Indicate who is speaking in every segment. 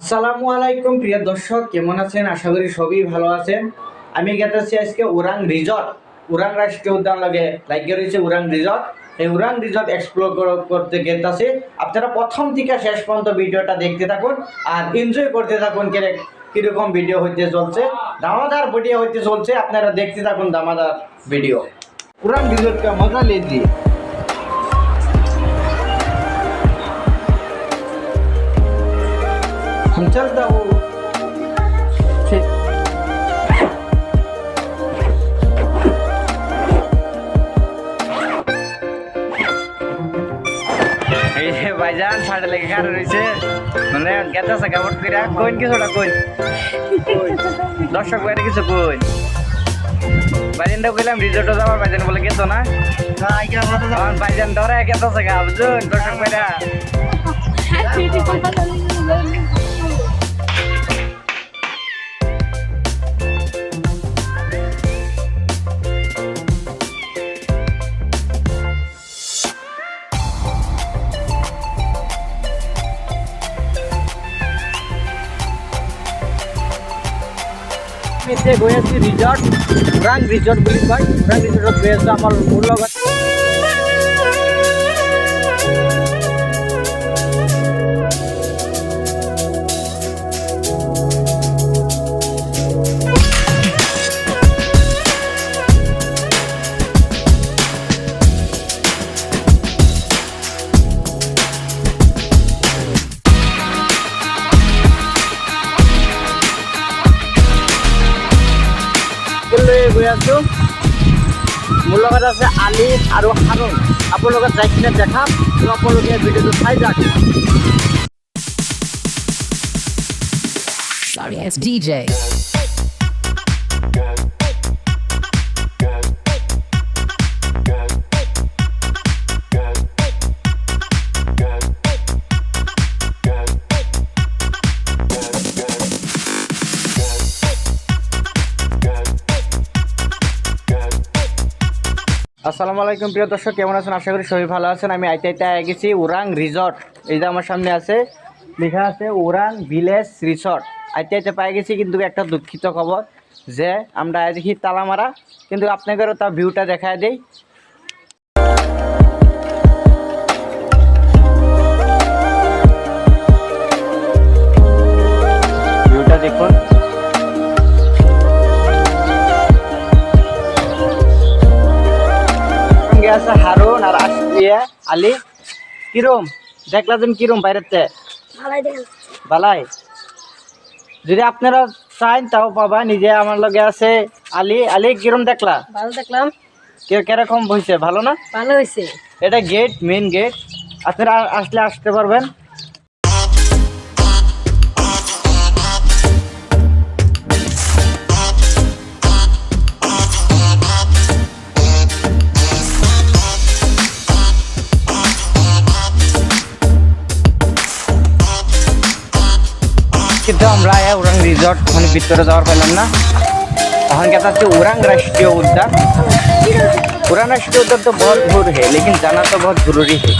Speaker 1: আসসালামু আলাইকুম প্রিয় দর্শক, কেমন আছেন? আশা করি সবই ভালো আছেন। আমি গেতেছি আজকে উরাং রিসর্ট, উরাং রাষ্ট্রীয় উদ্যান লাগে লাগিয়ে রয়েছে উরাং রিসর্ট। এই উরাং রিসর্ট এক্সপ্লোর করতে গেতেছি। আপনারা প্রথম থেকে শেষ পর্যন্ত ভিডিওটা দেখতে থাকুন আর এনজয় করতে থাকুন। কিরকম ভিডিও হইতে চলছে, দামাদার ভিডিও হইতে চলছে। আপনারা দেখতে থাকুন দামাদার ভিডিও। উরাং রিসর্ট কা মজা लीजिए। हम चलता हूँ ভাইজান সাড়ে লেগে কার রয়েছে মানে গেছে কাপড় কিরা কইন কিছুটা কইন দর্শক বাইরে কিছু কইন ভাইজানটা কইলাম রিসোর্টে যাবার ভাইজান বলে গেছো না ভাইজান ধরে গেছে গা বুঝুন দর্শক বাইরা গৈ আছি ৰিজৰ্ট, ওৰাং ৰিজৰ্ট বুলি কয়। ওৰাং ৰিজৰ্টত গৈ আছোঁ আমাৰ মোৰ লগত। গৈ আছোঁ, মোৰ লগত আছে আলি আৰু হাৰুণ। আপোনালোকে যাইকিনে দেখাম, আপোনালোকে ভিডিঅ'টো চাই যাওক।
Speaker 2: Sorry, it's DJ.
Speaker 1: আসসালামু আলাইকুম প্রিয় দর্শক, কেমন আছেন? আশা করি সবাই ভালো আছেন। আমি আইতে গেছি উরাং রিসর্ট। এই যে আমার সামনে আছে, লেখা আছে উরাং ভিলেজ রিসর্ট। আইতে পাই গেছি, কিন্তু একটা দুঃখিত খবর যে আমরা দেখি তালা মারা। কিন্তু আপনাদেরও তা ভিউটা দেখায় দেই। ভিউটা দেখুন। আছে হারুন আর আলি। কিরম দেখলা তুমি? কিরম বাইরেতে? বালাই। যদি আপনারা চান তাও পাবা। নিজে আমার লগে আছে আলি। আলি কিরম দেখলা?
Speaker 3: ভালো দেখলাম।
Speaker 1: কিরকম হয়েছে? ভালো না?
Speaker 3: ভালো হয়েছে।
Speaker 1: এটা গেট, মেইন গেট। আপনারা আসতে পারবেন। কিন্তু আমরা উরাং রিসর্ট মানে ভিতরে যাওয়ার পেলাম না। এখন कहता है उरंग राष्ट्रीय उद्यान। उरंग राष्ट्रीय उद्यान तो बहुत दूर है, लेकिन जाना तो बहुत जरूरी है।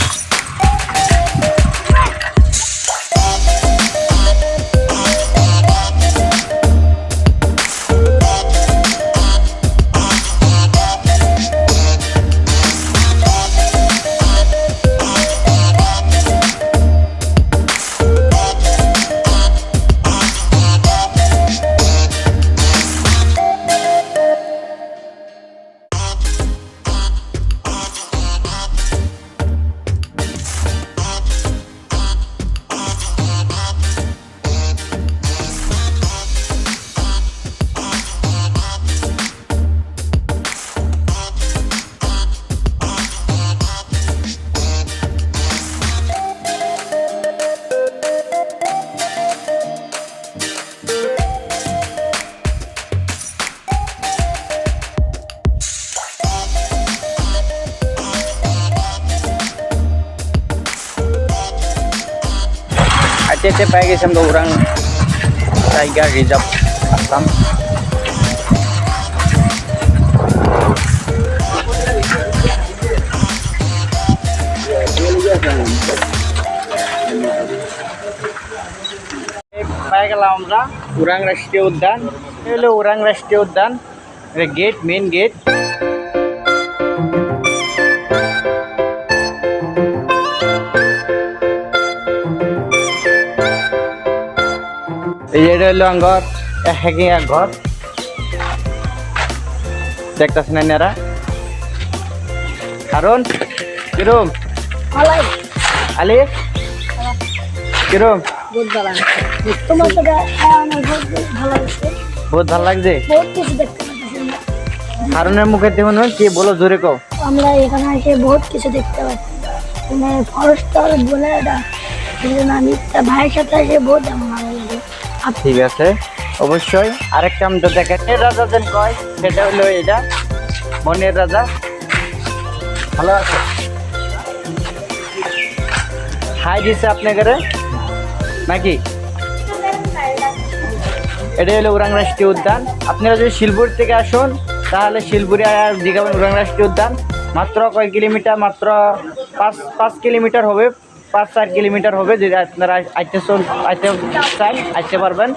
Speaker 1: আইতে পাই গেছি আমরা উরাং টাইগার রিজার্ভ আসাম। পাই গেলাম আমরা ওরাং রাষ্ট্রীয় উদ্যান। এটা হলো ওরাং রাষ্ট্রীয় উদ্যান, এটা গেট, মেন গেট। এই এটা হলো ঘর, এক ঘর দেখতেছেন এনারা। কারণ কিরম আলি কিরম বহুত ভালো লাগছে। কারণের মুখে দেখুন কি বলো, জোরে কও।
Speaker 2: আমরা এখানে এসে বহুত কিছু দেখতে পাচ্ছি, মানে ফরেস্টার বলে এটা, আমি ভাইয়ের সাথে এসে বহুত ভালো লাগে।
Speaker 1: ঠিক আছে, অবশ্যই। আরেকটা আমরা দেখেন রাজা যেন কয়, সেটা হলো এটা বনের রাজা। ভালো আছে, হাই দিছে আপনাকে নাকি? এটা হলো ওরাং রাষ্ট্রীয় উদ্যান। আপনারা যদি শিলপুর থেকে আসুন তাহলে শিলপুরে আর দিঘাবেন ওরাং রাষ্ট্রীয় উদ্যান। মাত্র কয় কিলোমিটার, মাত্র 5 কিলোমিটার হবে, 5-4 কিলোমিটার হবে। যদি আপনারা আইতে চান আসতে পারবেন।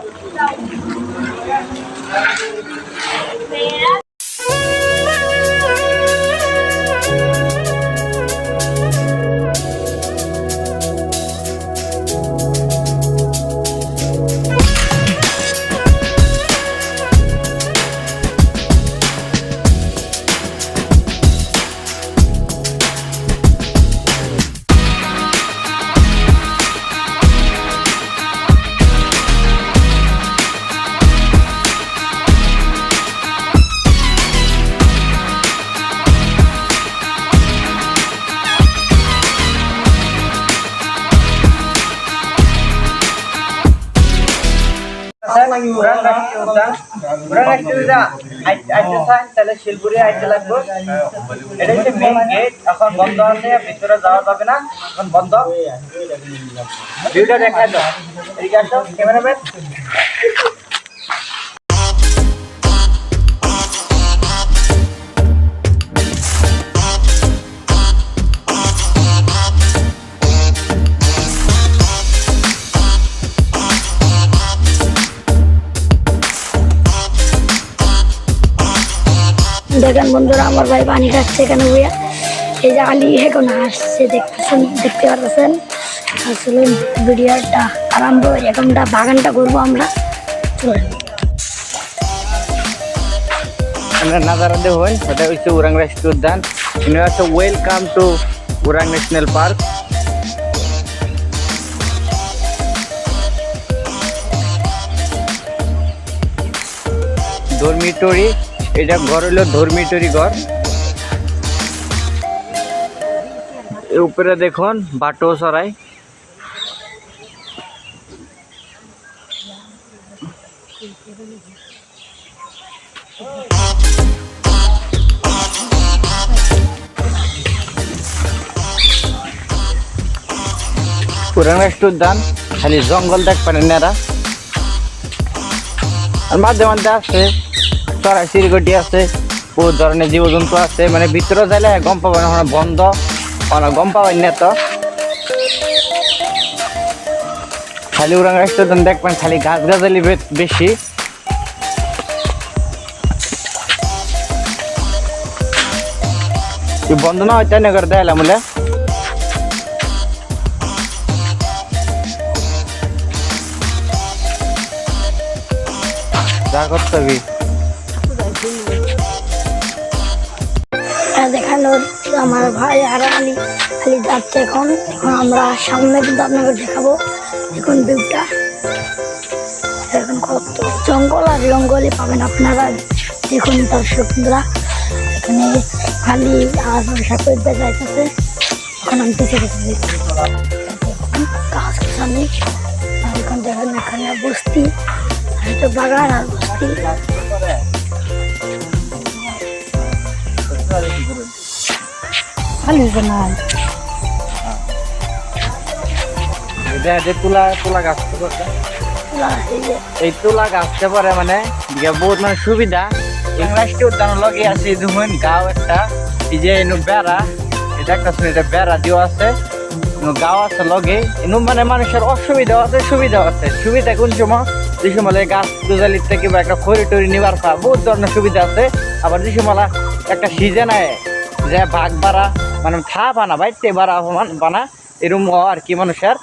Speaker 1: তাহলে শিলপুরে আইতে লাগবে। এটা হচ্ছে মেইন গেট, এখন বন্ধ আছে, ভিতরে যাওয়া যাবে না, এখন বন্ধ। ভিউটা দেখায় দাও, এদিকে আসো ক্যামেরাম্যান।
Speaker 2: দেখেন বন্ধুরা, আমার ভাই পানি খাচ্ছে এখানে বইয়া। এই যে আলী এখন আসছে, দেখতে পারতেছেন। আসলে ভিডিওটা আরম্ভ এরকমটা বাগানটা করবো আমরা।
Speaker 1: নাজারা দেখুন, এটা হচ্ছে ওরাং রাষ্ট্রীয় উদ্যান। এটা হচ্ছে welcome to orang national park. Dormitory, এটা ঘর হলো ডরমিটরি ঘর। উপরে দেখুন বাটো সরাই। ওরাং রাষ্ট্রীয় উদ্যান খালি জঙ্গল দেখ পারেন এরা। আর মাঝে মাঝে আছে চড়াই চিরগটি আছে, বহু ধরনের জীবজন্তু আছে। মানে ভিতরে যাইলে গম পাবেন, বন্ধ গম পাবেন না। তো খালি ওরাং রাষ্ট্রীয় উদ্যান দেখবেন খালি গাছ গাছালি বেশি। বন্ধ না হইতে না করে দেখালাম বলে। যা করতে হবে
Speaker 2: দেখালো আমার ভাই আর আলী যাচ্ছে এখন আমরা সামনে কিন্তু আপনাকে দেখাবো। এখন ভিউটা এখন কত জঙ্গল আর জঙ্গলে পাবেন আপনারা। দেখুন দর্শকরা, এখানে খালি আশা করতে যাইতেছে। এখন আমি পিছিয়ে গেছি, গাছ গাছালি। আর এখন দেখেন এখানে বস্তি, বাগান আর বস্তি।
Speaker 1: তুলা গাছ, এই তুলা গাছতে পারে মানে বহুত মানে সুবিধা। রাষ্ট্রীয় উদ্যান লগে আছে দেখুন গাঁও একটা, এই যে বেড়া, এটা একটা এটা বেড়া দেওয়া আছে। গাঁও আছে লগে এনু মানে মানুষের অসুবিধা আছে সুবিধা আছে। সুবিধা কোন সময়, যে সময় গাছ গুজালির থেকে বা একটা খড়ি টড়ি নিবার পা বহুত ধরনের সুবিধা আছে। আবার যে সময় একটা সিজন আয় যে ভাগ বাড়া মানে থা বানা বাইতে বাড়া বানা এরম আর কি মানুষের।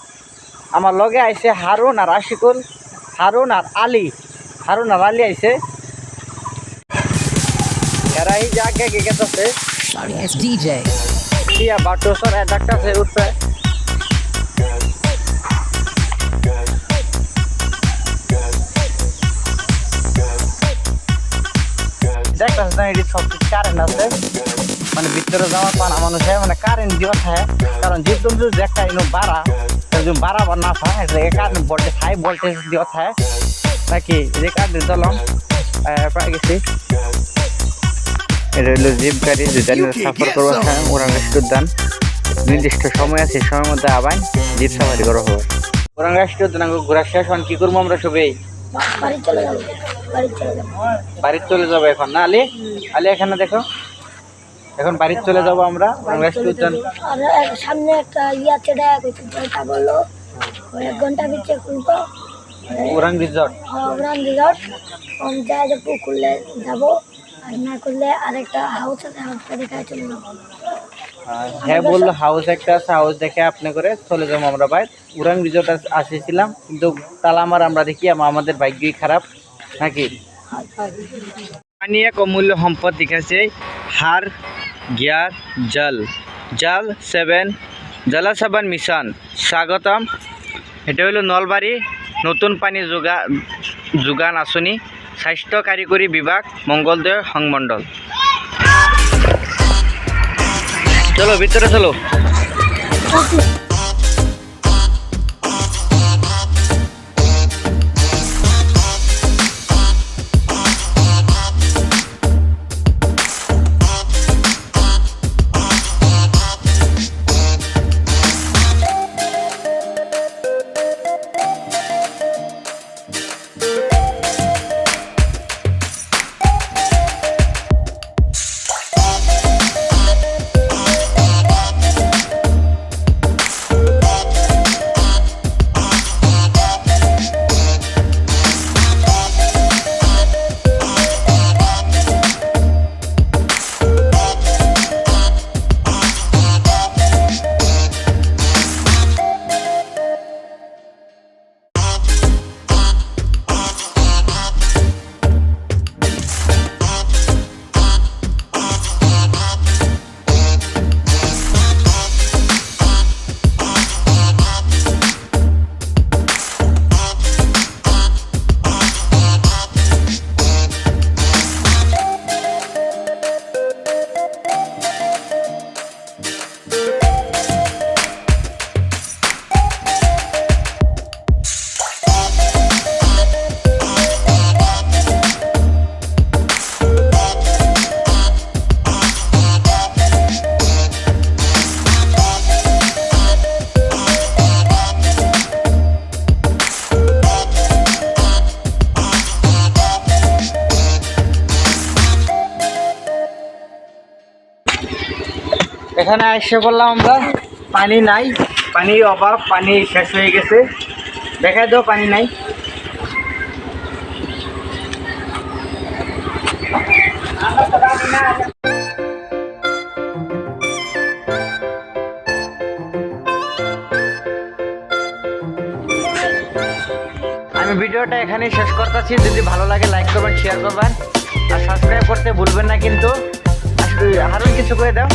Speaker 1: আমার লগে আইছে হারুন আর আশিকুল, হারুন আর আলী আইছে। এরা এই যে আগে গেছে
Speaker 3: Yes, DJ.
Speaker 1: দিয়া বাটো সর ডাক্তার উঠছে। দেখতেছ না এটি সব কারেন্ট আছে, মানে ভিতরে যাওয়ার পানা মানুষে মানে কারেন্ট দিওয়া থাকে। কারণ যেহেতু একটা ইনো বাড়া বাড়াবার না থাকে কারেন্ট ভোল্টেজ হাই ভোল্টেজ দিওয়া থাকে নাকি। যে কারেন্ট দিলাম প্রায় গেছি। এটা হলো জিপ গাড়ি, যেটা সাফার করবার হয় ওরাং রাষ্ট্র উদ্যান। নির্দিষ্ট সময় আছে, সময়ের মধ্যে আবার জিপ সাফারি করা হবে। ওরাং রাষ্ট্র উদ্যান ঘোরা শেষ হন কি করবো আমরা সবাই
Speaker 2: বাড়ি চলে যাবো।
Speaker 1: বাড়িতে চলে যাবো এখন না আলী? আলী এখানে দেখো, এখন বাড়িতে চলে যাবো আমরা ওরাং রাষ্ট্র উদ্যান।
Speaker 2: আর সামনে একটা আছে এটা বললো 1 ঘন্টা ভিতরে খুলবো
Speaker 1: ওরাং রিসর্ট।
Speaker 2: ওরাং রিসর্ট যা খুললে যাবো, আর না করলে আরেকটা হাউস আছে, হাউসটা দেখে চলে যাবো।
Speaker 1: হ্যাঁ বললো হাউস একটা আছে, হাউস দেখে আপনি করে চলে যাবো আমরা বাইরে। ওরাং রিসর্ট আসেছিলাম কিন্তু তাহলে আমরা দেখি আমাদের ভাগ্যই খারাপ নাকি। পানি এক অমূল্য সম্পদ দেখাচ্ছে। হার গিয়ার জল 7 জল 7 মিশন স্বাগতম। এটা হলো নলবাড়ি নতুন পানি যোগান আঁচনি, স্বাস্থ্য কারিগরি বিভাগ, মঙ্গলদৈ সংমণ্ডল। চলো ভিতরে চলো। এখানে এসে বললাম আমরা পানি নাই, পানির অভাব, পানি শেষ হয়ে গেছে। দেখাই দাও পানি নাই। আমি ভিডিওটা এখানেই শেষ করতেছি। যদি ভালো লাগে লাইক করবেন, শেয়ার করবেন আর সাবস্ক্রাইব করতে ভুলবেন না কিন্তু। হারুন কিছু করে দাও।